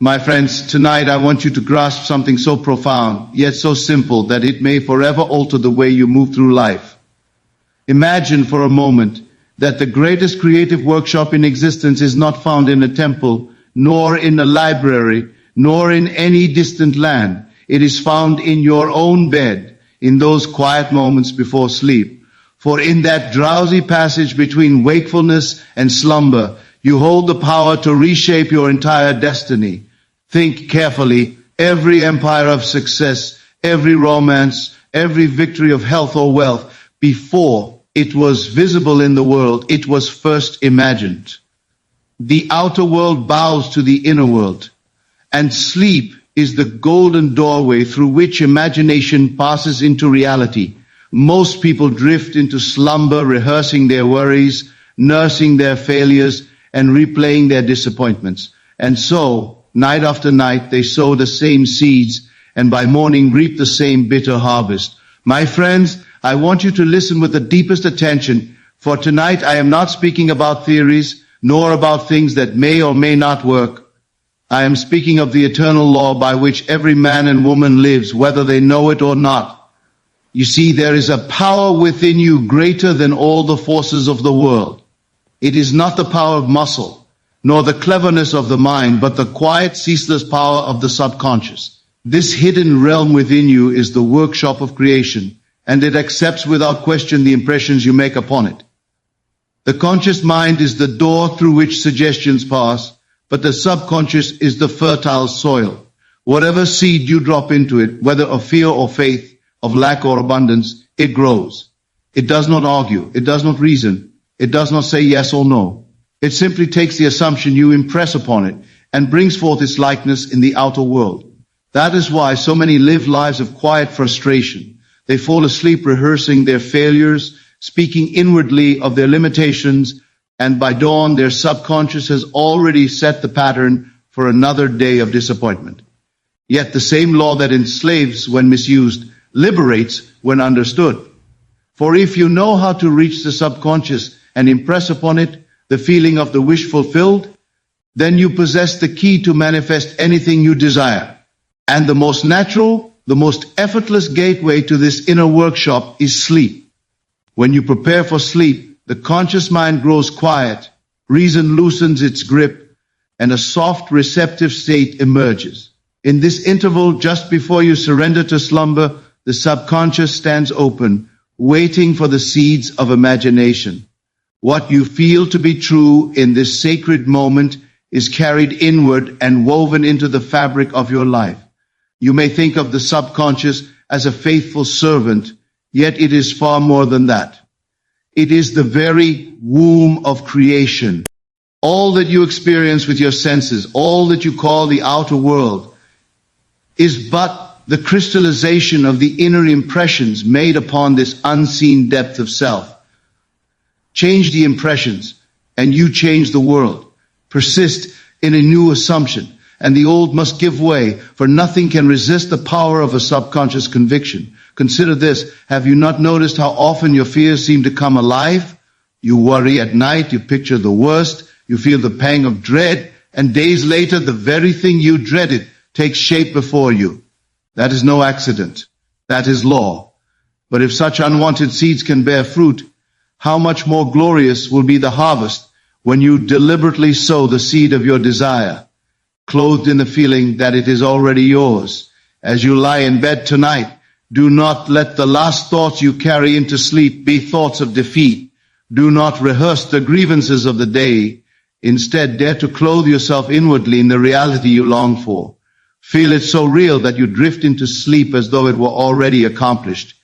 My friends, tonight I want you to grasp something so profound, yet so simple that it may forever alter the way you move through life. Imagine for a moment that the greatest creative workshop in existence is not found in a temple, nor in a library, nor in any distant land. It is found in your own bed, in those quiet moments before sleep. For in that drowsy passage between wakefulness and slumber, you hold the power to reshape your entire destiny. Think carefully. Every empire of success, every romance, every victory of health or wealth, before it was visible in the world, it was first imagined. The outer world bows to the inner world, and sleep is the golden doorway through which imagination passes into reality. Most people drift into slumber, rehearsing their worries, nursing their failures, and replaying their disappointments. And so, night after night, they sow the same seeds, and by morning reap the same bitter harvest. My friends, I want you to listen with the deepest attention, for tonight I am not speaking about theories, nor about things that may or may not work. I am speaking of the eternal law by which every man and woman lives, whether they know it or not. You see, there is a power within you greater than all the forces of the world. It is not the power of muscle, nor the cleverness of the mind, but the quiet, ceaseless power of the subconscious. This hidden realm within you is the workshop of creation, and it accepts without question the impressions you make upon it. The conscious mind is the door through which suggestions pass, but the subconscious is the fertile soil. Whatever seed you drop into it, whether of fear or faith, of lack or abundance, it grows. It does not argue. It does not reason. It does not say yes or no. It simply takes the assumption you impress upon it and brings forth its likeness in the outer world. That is why so many live lives of quiet frustration. They fall asleep rehearsing their failures, speaking inwardly of their limitations, and by dawn their subconscious has already set the pattern for another day of disappointment. Yet the same law that enslaves when misused liberates when understood. For if you know how to reach the subconscious and impress upon it the feeling of the wish fulfilled, then you possess the key to manifest anything you desire. And the most natural, the most effortless gateway to this inner workshop is sleep. When you prepare for sleep, the conscious mind grows quiet, reason loosens its grip, and a soft, receptive state emerges. In this interval, just before you surrender to slumber, the subconscious stands open, waiting for the seeds of imagination. What you feel to be true in this sacred moment is carried inward and woven into the fabric of your life. You may think of the subconscious as a faithful servant, yet it is far more than that. It is the very womb of creation. All that you experience with your senses, all that you call the outer world, is but the crystallization of the inner impressions made upon this unseen depth of self. Change the impressions, and you change the world. Persist in a new assumption, and the old must give way, for nothing can resist the power of a subconscious conviction. Consider this. Have you not noticed how often your fears seem to come alive? You worry at night, you picture the worst, you feel the pang of dread, and days later the very thing you dreaded takes shape before you. That is no accident. That is law. But if such unwanted seeds can bear fruit, how much more glorious will be the harvest when you deliberately sow the seed of your desire, clothed in the feeling that it is already yours. As you lie in bed tonight, do not let the last thoughts you carry into sleep be thoughts of defeat. Do not rehearse the grievances of the day. Instead, dare to clothe yourself inwardly in the reality you long for. Feel it so real that you drift into sleep as though it were already accomplished.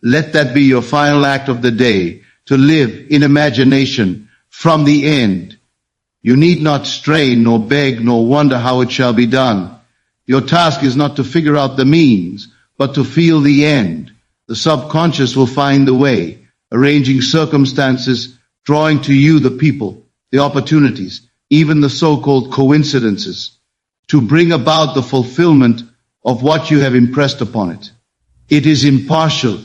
Let that be your final act of the day, to live in imagination from the end. You need not strain, nor beg, nor wonder how it shall be done. Your task is not to figure out the means, but to feel the end. The subconscious will find the way, arranging circumstances, drawing to you the people, the opportunities, even the so-called coincidences, to bring about the fulfillment of what you have impressed upon it. It is impartial,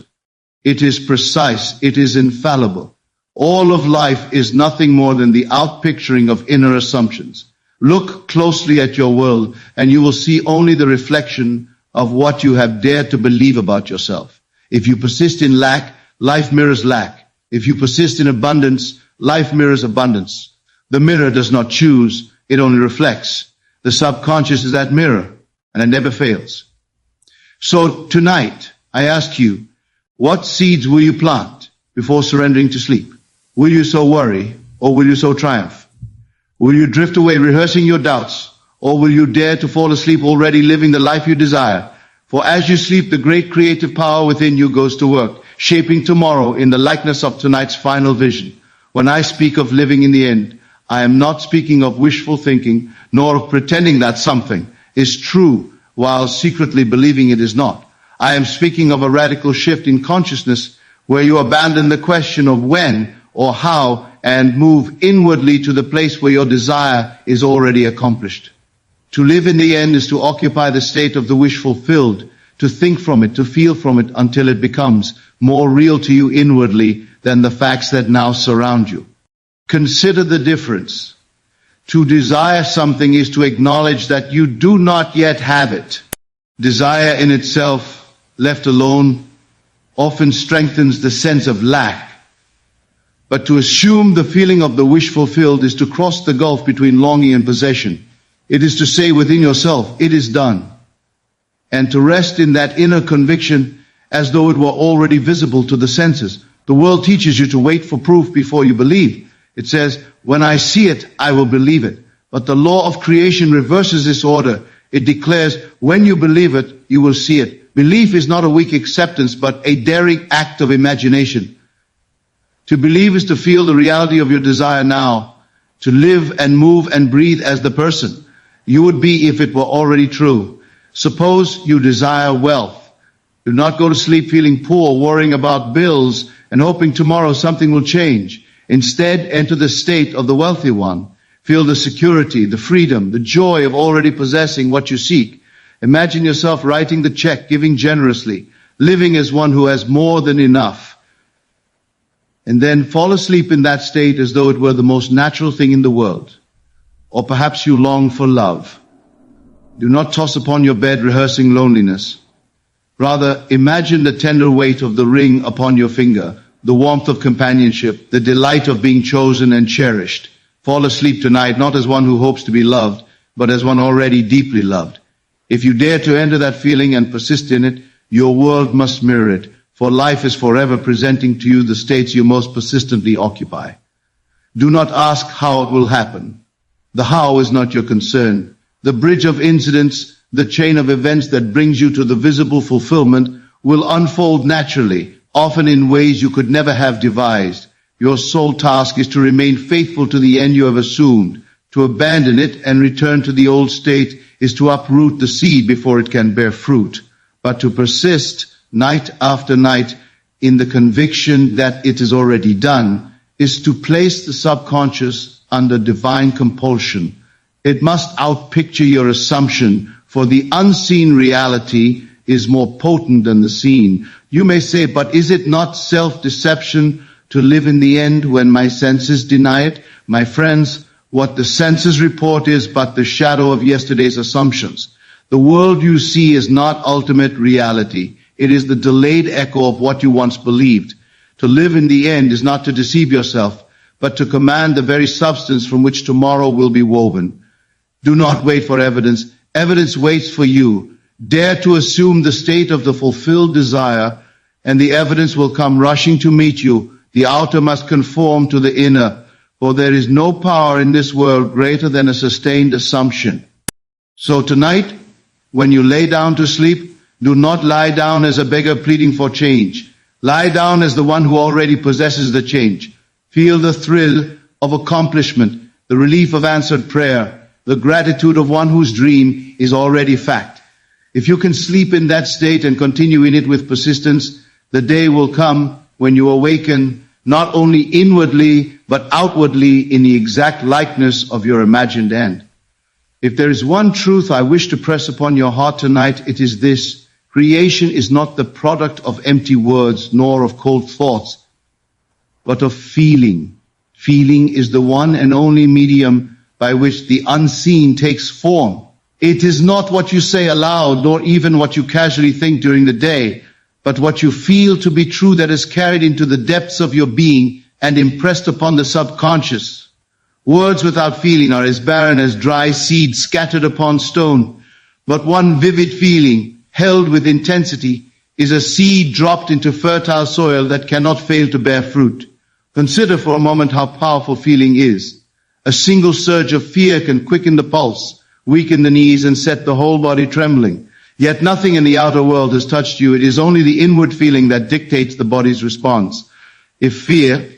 it is precise, it is infallible. All of life is nothing more than the outpicturing of inner assumptions. Look closely at your world, and you will see only the reflection of what you have dared to believe about yourself. If you persist in lack, life mirrors lack. If you persist in abundance, life mirrors abundance. The mirror does not choose, it only reflects. The subconscious is that mirror, and it never fails. So tonight, I ask you, what seeds will you plant before surrendering to sleep? Will you so worry, or will you so triumph? Will you drift away rehearsing your doubts, or will you dare to fall asleep already living the life you desire? For as you sleep, the great creative power within you goes to work, shaping tomorrow in the likeness of tonight's final vision. When I speak of living in the end, I am not speaking of wishful thinking, nor of pretending that something is true while secretly believing it is not. I am speaking of a radical shift in consciousness where you abandon the question of when or how and move inwardly to the place where your desire is already accomplished. To live in the end is to occupy the state of the wish fulfilled, to think from it, to feel from it until it becomes more real to you inwardly than the facts that now surround you. Consider the difference. To desire something is to acknowledge that you do not yet have it. Desire in itself, left alone, often strengthens the sense of lack. But to assume the feeling of the wish fulfilled is to cross the gulf between longing and possession. It is to say within yourself, it is done. And to rest in that inner conviction as though it were already visible to the senses. The world teaches you to wait for proof before you believe. It says, when I see it, I will believe it. But the law of creation reverses this order. It declares, when you believe it, you will see it. Belief is not a weak acceptance, but a daring act of imagination. To believe is to feel the reality of your desire now, to live and move and breathe as the person you would be if it were already true. Suppose you desire wealth. Do not go to sleep feeling poor, worrying about bills, and hoping tomorrow something will change. Instead, enter the state of the wealthy one. Feel the security, the freedom, the joy of already possessing what you seek. Imagine yourself writing the check, giving generously, living as one who has more than enough. And then fall asleep in that state as though it were the most natural thing in the world. Or perhaps you long for love. Do not toss upon your bed rehearsing loneliness. Rather, imagine the tender weight of the ring upon your finger, the warmth of companionship, the delight of being chosen and cherished. Fall asleep tonight, not as one who hopes to be loved, but as one already deeply loved. If you dare to enter that feeling and persist in it, your world must mirror it, for life is forever presenting to you the states you most persistently occupy. Do not ask how it will happen. The how is not your concern. The bridge of incidents, the chain of events that brings you to the visible fulfillment will unfold naturally, often in ways you could never have devised. Your sole task is to remain faithful to the end you have assumed. To abandon it and return to the old state is to uproot the seed before it can bear fruit. But to persist night after night in the conviction that it is already done is to place the subconscious under divine compulsion. It must outpicture your assumption, for the unseen reality is more potent than the seen. You may say, but is it not self-deception to live in the end when my senses deny it? My friends, what the senses report is but the shadow of yesterday's assumptions. The world you see is not ultimate reality. It is the delayed echo of what you once believed. To live in the end is not to deceive yourself, but to command the very substance from which tomorrow will be woven. Do not wait for evidence. Evidence waits for you. Dare to assume the state of the fulfilled desire, and the evidence will come rushing to meet you. The outer must conform to the inner, for there is no power in this world greater than a sustained assumption. So tonight, when you lay down to sleep, do not lie down as a beggar pleading for change. Lie down as the one who already possesses the change. Feel the thrill of accomplishment, the relief of answered prayer, the gratitude of one whose dream is already fact. If you can sleep in that state and continue in it with persistence, the day will come when you awaken not only inwardly but outwardly in the exact likeness of your imagined end. If there is one truth I wish to press upon your heart tonight, it is this: creation is not the product of empty words nor of cold thoughts, but of feeling. Feeling is the one and only medium by which the unseen takes form. It is not what you say aloud, nor even what you casually think during the day, but what you feel to be true that is carried into the depths of your being and impressed upon the subconscious. Words without feeling are as barren as dry seed scattered upon stone, but one vivid feeling, held with intensity, is a seed dropped into fertile soil that cannot fail to bear fruit. Consider for a moment how powerful feeling is. A single surge of fear can quicken the pulse, weaken the knees, and set the whole body trembling. Yet nothing in the outer world has touched you. It is only the inward feeling that dictates the body's response. If fear,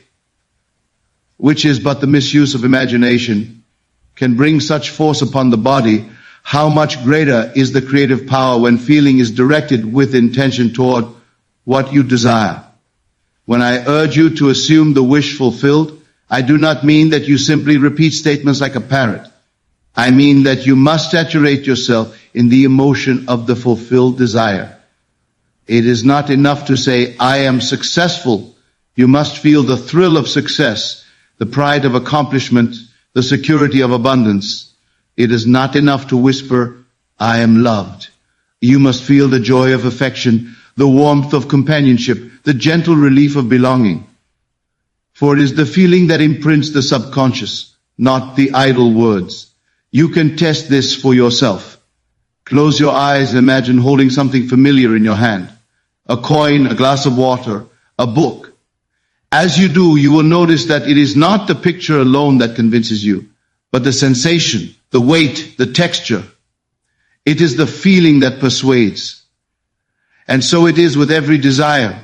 which is but the misuse of imagination, can bring such force upon the body, how much greater is the creative power when feeling is directed with intention toward what you desire. When I urge you to assume the wish fulfilled, I do not mean that you simply repeat statements like a parrot. I mean that you must saturate yourself in the emotion of the fulfilled desire. It is not enough to say, I am successful. You must feel the thrill of success, the pride of accomplishment, the security of abundance. It is not enough to whisper, I am loved. You must feel the joy of affection, the warmth of companionship, the gentle relief of belonging. For it is the feeling that imprints the subconscious, not the idle words. You can test this for yourself. Close your eyes and imagine holding something familiar in your hand. A coin, a glass of water, a book. As you do, you will notice that it is not the picture alone that convinces you, but the sensation, the weight, the texture. It is the feeling that persuades. And so it is with every desire.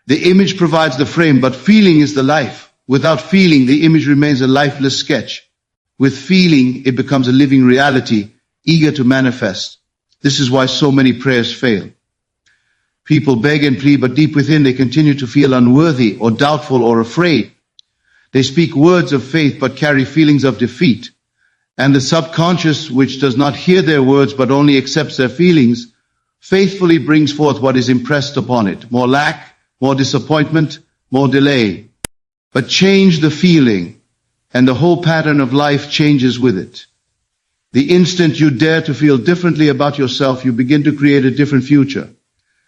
The image provides the frame, but feeling is the life. Without feeling, the image remains a lifeless sketch. With feeling, it becomes a living reality, eager to manifest. This is why so many prayers fail. People beg and plead, but deep within they continue to feel unworthy or doubtful or afraid. They speak words of faith, but carry feelings of defeat. And the subconscious, which does not hear their words, but only accepts their feelings, faithfully brings forth what is impressed upon it. More lack, more disappointment, more delay. But change the feeling, and the whole pattern of life changes with it. The instant you dare to feel differently about yourself, you begin to create a different future.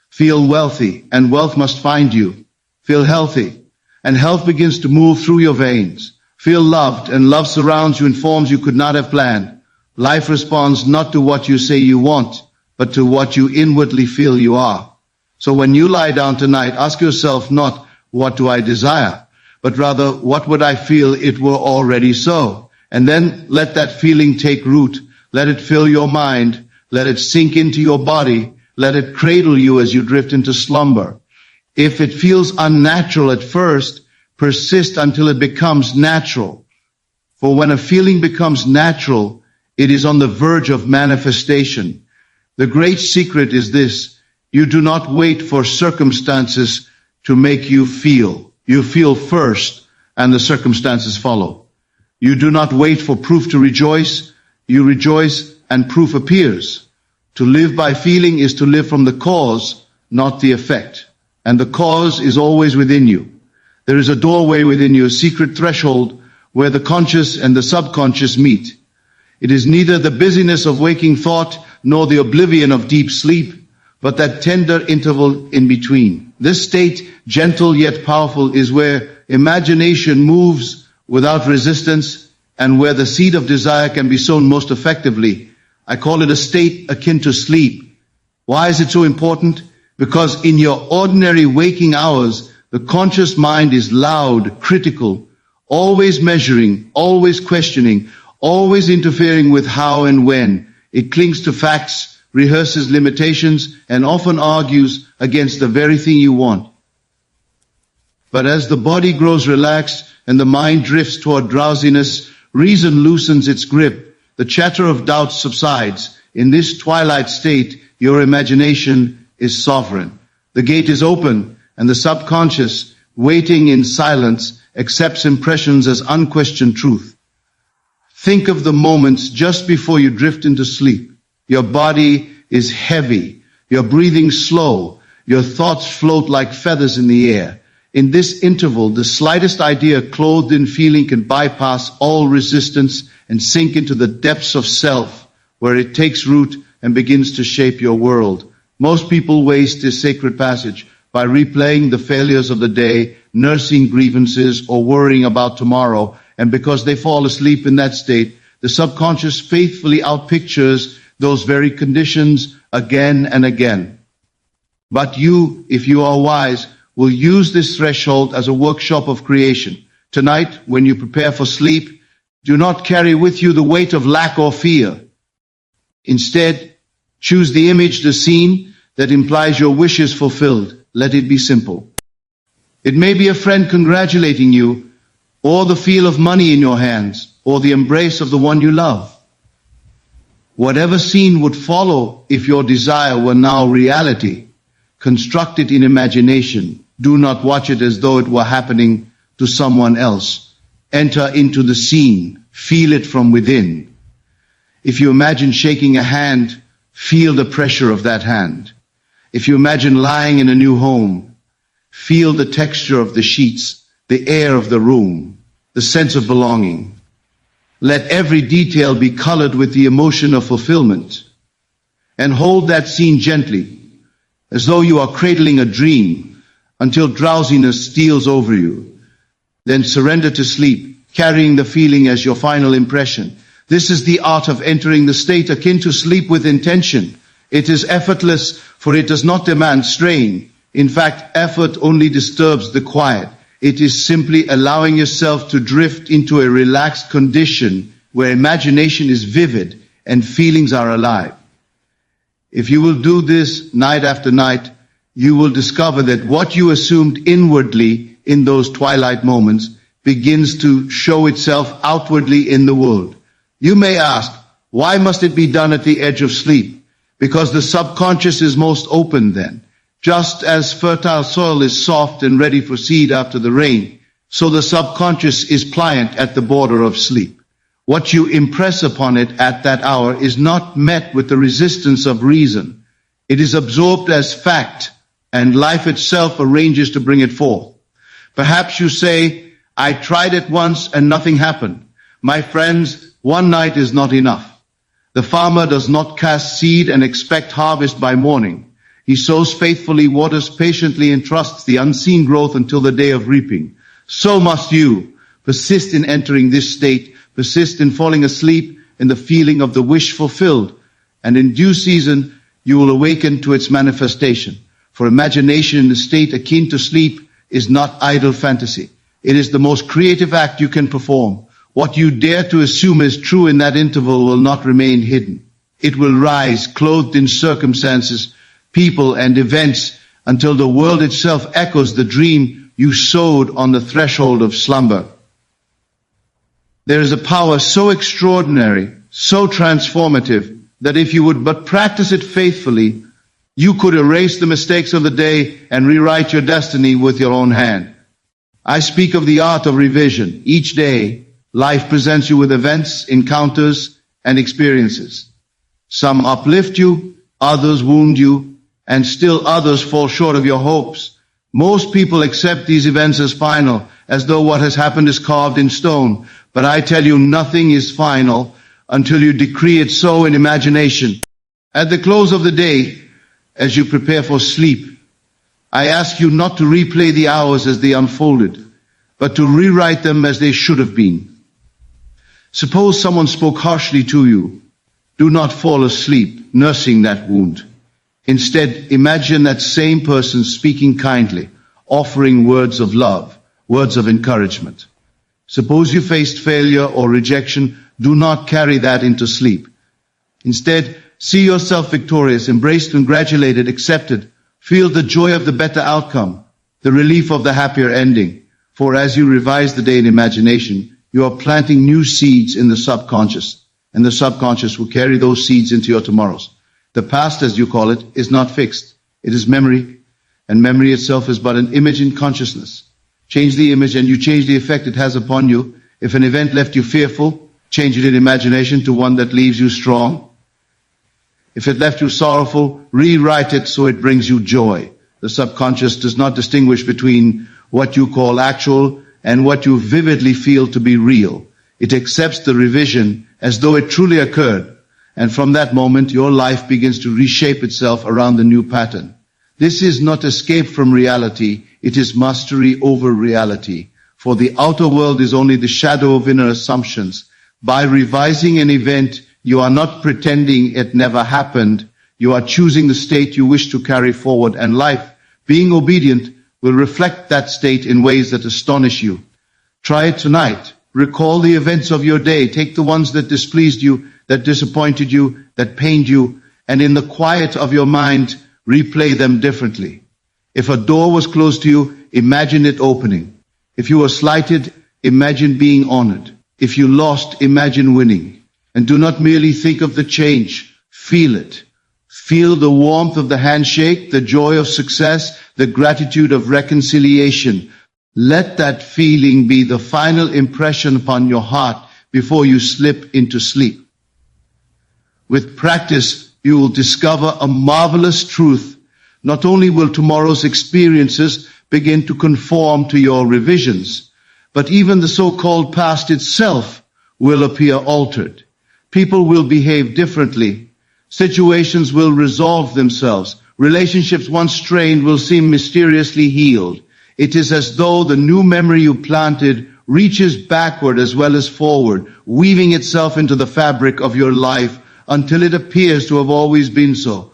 Feel wealthy, and wealth must find you. Feel healthy, and health begins to move through your veins. Feel loved, and love surrounds you in forms you could not have planned. Life responds not to what you say you want, but to what you inwardly feel you are. So when you lie down tonight, ask yourself not, what do I desire? But rather, what would I feel it were already so? And then let that feeling take root. Let it fill your mind. Let it sink into your body. Let it cradle you as you drift into slumber. If it feels unnatural at first, persist until it becomes natural. For when a feeling becomes natural, it is on the verge of manifestation. The great secret is this: you do not wait for circumstances to make you feel. You feel first, and the circumstances follow. You do not wait for proof to rejoice. You rejoice, and proof appears. To live by feeling is to live from the cause, not the effect. And the cause is always within you. There is a doorway within you, a secret threshold, where the conscious and the subconscious meet. It is neither the busyness of waking thought, nor the oblivion of deep sleep, but that tender interval in between. This state, gentle yet powerful, is where imagination moves without resistance and where the seed of desire can be sown most effectively. I call it a state akin to sleep. Why is it so important? Because in your ordinary waking hours, the conscious mind is loud, critical, always measuring, always questioning, always interfering with how and when. It clings to facts, rehearses limitations, and often argues against the very thing you want. But as the body grows relaxed and the mind drifts toward drowsiness, reason loosens its grip. The chatter of doubt subsides. In this twilight state, your imagination is sovereign. The gate is open, and the subconscious, waiting in silence, accepts impressions as unquestioned truth. Think of the moments just before you drift into sleep. Your body is heavy. Your breathing slow. Your thoughts float like feathers in the air. In this interval, the slightest idea clothed in feeling can bypass all resistance and sink into the depths of self, where it takes root and begins to shape your world. Most people waste this sacred passage by replaying the failures of the day, nursing grievances, or worrying about tomorrow, and because they fall asleep in that state, the subconscious faithfully outpictures those very conditions again and again. But you, if you are wise, will use this threshold as a workshop of creation. Tonight, when you prepare for sleep, do not carry with you the weight of lack or fear. Instead, choose the image, the scene that implies your wish is fulfilled. Let it be simple. It may be a friend congratulating you, or the feel of money in your hands, or the embrace of the one you love. Whatever scene would follow if your desire were now reality, construct it in imagination. Do not watch it as though it were happening to someone else. Enter into the scene. Feel it from within. If you imagine shaking a hand, feel the pressure of that hand. If you imagine lying in a new home, feel the texture of the sheets, the air of the room, the sense of belonging. Let every detail be colored with the emotion of fulfillment. And hold that scene gently, as though you are cradling a dream, until drowsiness steals over you. Then surrender to sleep, carrying the feeling as your final impression. This is the art of entering the state akin to sleep with intention. It is effortless, for it does not demand strain. In fact, effort only disturbs the quiet. It is simply allowing yourself to drift into a relaxed condition where imagination is vivid and feelings are alive. If you will do this night after night, you will discover that what you assumed inwardly in those twilight moments begins to show itself outwardly in the world. You may ask, why must it be done at the edge of sleep? Because the subconscious is most open then. Just as fertile soil is soft and ready for seed after the rain, so the subconscious is pliant at the border of sleep. What you impress upon it at that hour is not met with the resistance of reason. It is absorbed as fact, and life itself arranges to bring it forth. Perhaps you say, I tried it once and nothing happened. My friends, one night is not enough. The farmer does not cast seed and expect harvest by morning. He sows faithfully, waters patiently, and trusts the unseen growth until the day of reaping. So must you. Persist in entering this state. Persist in falling asleep in the feeling of the wish fulfilled. And in due season, you will awaken to its manifestation. For imagination in the state akin to sleep is not idle fantasy. It is the most creative act you can perform. What you dare to assume is true in that interval will not remain hidden. It will rise, clothed in circumstances, people, and events, until the world itself echoes the dream you sowed on the threshold of slumber. There is a power so extraordinary, so transformative, that if you would but practice it faithfully, you could erase the mistakes of the day and rewrite your destiny with your own hand. I speak of the art of revision. Each day, life presents you with events, encounters, and experiences. Some uplift you, others wound you, and still others fall short of your hopes. Most people accept these events as final, as though what has happened is carved in stone. But I tell you, nothing is final until you decree it so in imagination. At the close of the day, as you prepare for sleep, I ask you not to replay the hours as they unfolded, but to rewrite them as they should have been. Suppose someone spoke harshly to you. Do not fall asleep nursing that wound. Instead, imagine that same person speaking kindly, offering words of love, words of encouragement. Suppose you faced failure or rejection. Do not carry that into sleep. Instead, see yourself victorious, embraced, congratulated, accepted. Feel the joy of the better outcome, the relief of the happier ending. For as you revise the day in imagination, you are planting new seeds in the subconscious, and the subconscious will carry those seeds into your tomorrows. The past, as you call it, is not fixed. It is memory, and memory itself is but an image in consciousness. Change the image and you change the effect it has upon you. If an event left you fearful, change it in imagination to one that leaves you strong. If it left you sorrowful, rewrite it so it brings you joy. The subconscious does not distinguish between what you call actual, and what you vividly feel to be real. It accepts the revision as though it truly occurred, and from that moment your life begins to reshape itself around the new pattern. This is not escape from reality, it is mastery over reality. For the outer world is only the shadow of inner assumptions. By revising an event, you are not pretending it never happened. You are choosing the state you wish to carry forward, and life, being obedient, will reflect that state in ways that astonish you. Try it tonight. Recall the events of your day. Take the ones that displeased you, that disappointed you, that pained you, and in the quiet of your mind, replay them differently. If a door was closed to you, imagine it opening. If you were slighted, imagine being honored. If you lost, imagine winning. And do not merely think of the change, feel it. Feel the warmth of the handshake, the joy of success, the gratitude of reconciliation. Let that feeling be the final impression upon your heart before you slip into sleep. With practice, you will discover a marvelous truth. Not only will tomorrow's experiences begin to conform to your revisions, but even the so-called past itself will appear altered. People will behave differently. Situations will resolve themselves. Relationships once strained will seem mysteriously healed. It is as though the new memory you planted reaches backward as well as forward, weaving itself into the fabric of your life until it appears to have always been so.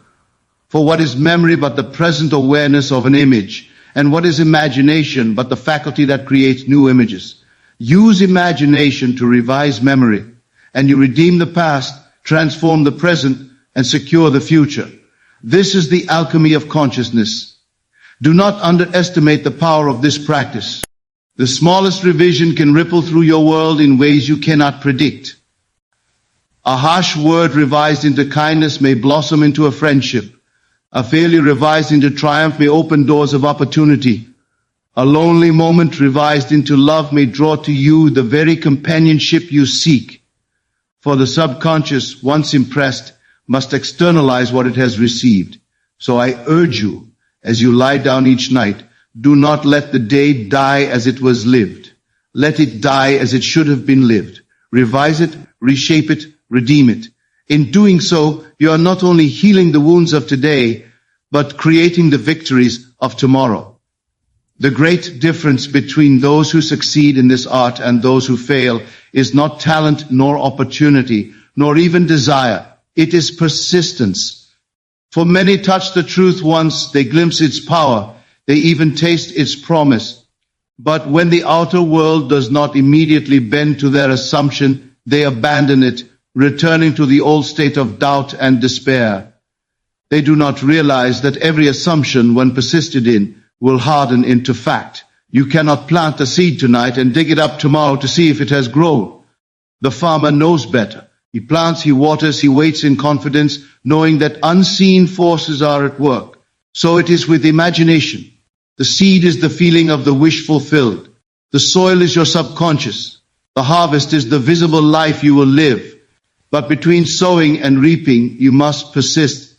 For what is memory but the present awareness of an image? And what is imagination but the faculty that creates new images? Use imagination to revise memory, and you redeem the past, transform the present, and secure the future. This is the alchemy of consciousness. Do not underestimate the power of this practice. The smallest revision can ripple through your world in ways you cannot predict. A harsh word revised into kindness may blossom into a friendship. A failure revised into triumph may open doors of opportunity. A lonely moment revised into love may draw to you the very companionship you seek. For the subconscious, once impressed, must externalize what it has received. So I urge you, as you lie down each night, do not let the day die as it was lived. Let it die as it should have been lived. Revise it, reshape it, redeem it. In doing so, you are not only healing the wounds of today, but creating the victories of tomorrow. The great difference between those who succeed in this art and those who fail is not talent nor opportunity, nor even desire. It is persistence. For many touch the truth once, they glimpse its power, they even taste its promise. But when the outer world does not immediately bend to their assumption, they abandon it, returning to the old state of doubt and despair. They do not realize that every assumption, when persisted in, will harden into fact. You cannot plant a seed tonight and dig it up tomorrow to see if it has grown. The farmer knows better. He plants, he waters, he waits in confidence, knowing that unseen forces are at work. So it is with imagination. The seed is the feeling of the wish fulfilled. The soil is your subconscious. The harvest is the visible life you will live. But between sowing and reaping, you must persist.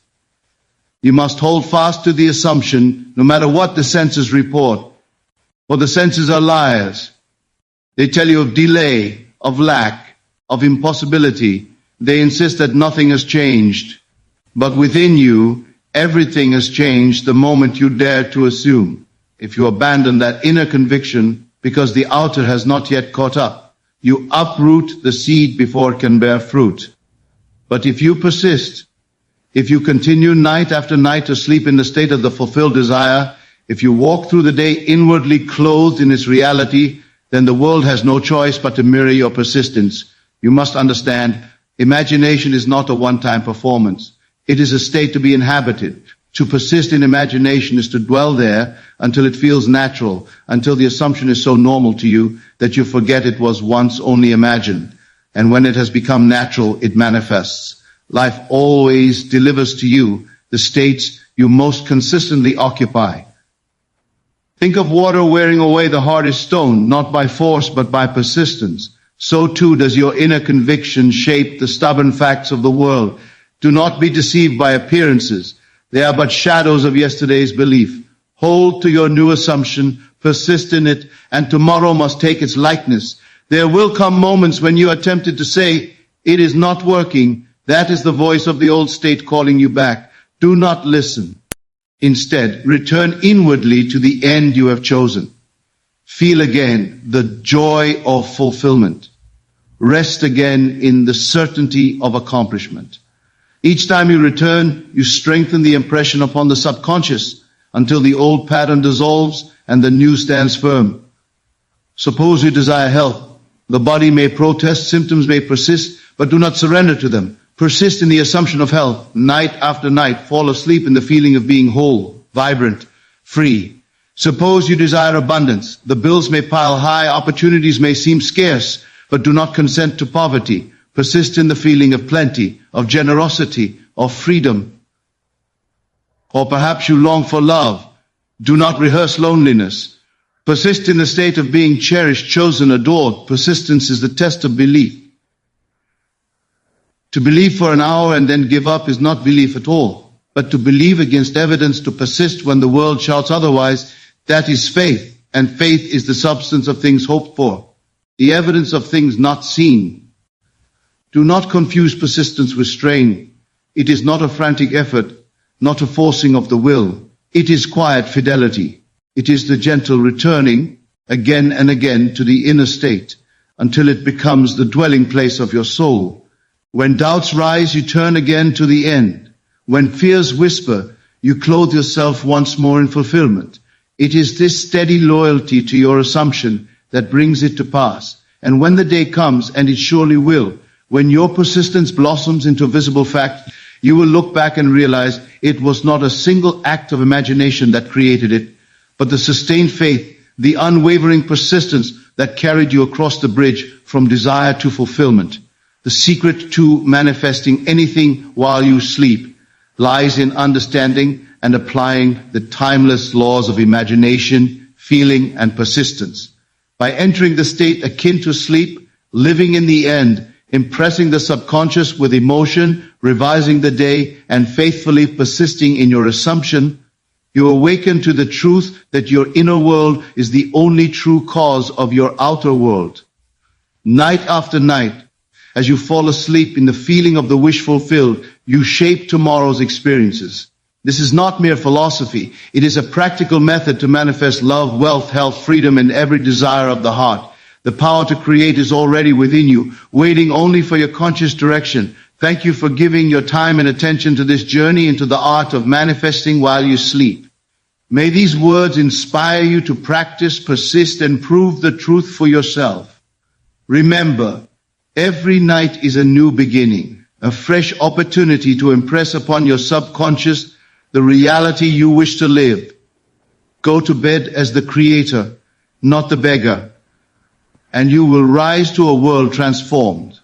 You must hold fast to the assumption, no matter what the senses report. For the senses are liars. They tell you of delay, of lack, of impossibility. They insist that nothing has changed. But within you, everything has changed the moment you dare to assume. If you abandon that inner conviction because the outer has not yet caught up, you uproot the seed before it can bear fruit. But if you persist, if you continue night after night to sleep in the state of the fulfilled desire, if you walk through the day inwardly clothed in its reality, then the world has no choice but to mirror your persistence. You must understand, imagination is not a one-time performance. It is a state to be inhabited. To persist in imagination is to dwell there until it feels natural, until the assumption is so normal to you that you forget it was once only imagined. And when it has become natural, it manifests. Life always delivers to you the states you most consistently occupy. Think of water wearing away the hardest stone, not by force but by persistence. So too does your inner conviction shape the stubborn facts of the world. Do not be deceived by appearances. They are but shadows of yesterday's belief. Hold to your new assumption, persist in it, and tomorrow must take its likeness. There will come moments when you are tempted to say, it is not working. That is the voice of the old state calling you back. Do not listen. Instead, return inwardly to the end you have chosen. Feel again the joy of fulfillment. Rest again in the certainty of accomplishment. Each time you return, you strengthen the impression upon the subconscious until the old pattern dissolves and the new stands firm. Suppose you desire health. The body may protest, symptoms may persist, but do not surrender to them. Persist in the assumption of health. Night after night, fall asleep in the feeling of being whole, vibrant, free. Suppose you desire abundance. The bills may pile high, opportunities may seem scarce, but do not consent to poverty. Persist in the feeling of plenty, of generosity, of freedom. Or perhaps you long for love. Do not rehearse loneliness. Persist in the state of being cherished, chosen, adored. Persistence is the test of belief. To believe for an hour and then give up is not belief at all. But to believe against evidence, to persist when the world shouts otherwise, that is faith. And faith is the substance of things hoped for, the evidence of things not seen. Do not confuse persistence with strain. It is not a frantic effort, not a forcing of the will. It is quiet fidelity. It is the gentle returning again and again to the inner state until it becomes the dwelling place of your soul. When doubts rise, you turn again to the end. When fears whisper, you clothe yourself once more in fulfillment. It is this steady loyalty to your assumption that brings it to pass. And when the day comes, and it surely will, when your persistence blossoms into visible fact, you will look back and realize it was not a single act of imagination that created it, but the sustained faith, the unwavering persistence that carried you across the bridge from desire to fulfillment. The secret to manifesting anything while you sleep lies in understanding and applying the timeless laws of imagination, feeling, and persistence. By entering the state akin to sleep, living in the end, impressing the subconscious with emotion, revising the day, and faithfully persisting in your assumption, you awaken to the truth that your inner world is the only true cause of your outer world. Night after night, as you fall asleep in the feeling of the wish fulfilled, you shape tomorrow's experiences. This is not mere philosophy. It is a practical method to manifest love, wealth, health, freedom, and every desire of the heart. The power to create is already within you, waiting only for your conscious direction. Thank you for giving your time and attention to this journey into the art of manifesting while you sleep. May these words inspire you to practice, persist, and prove the truth for yourself. Remember, every night is a new beginning, a fresh opportunity to impress upon your subconscious the reality you wish to live. Go to bed as the creator, not the beggar, and you will rise to a world transformed.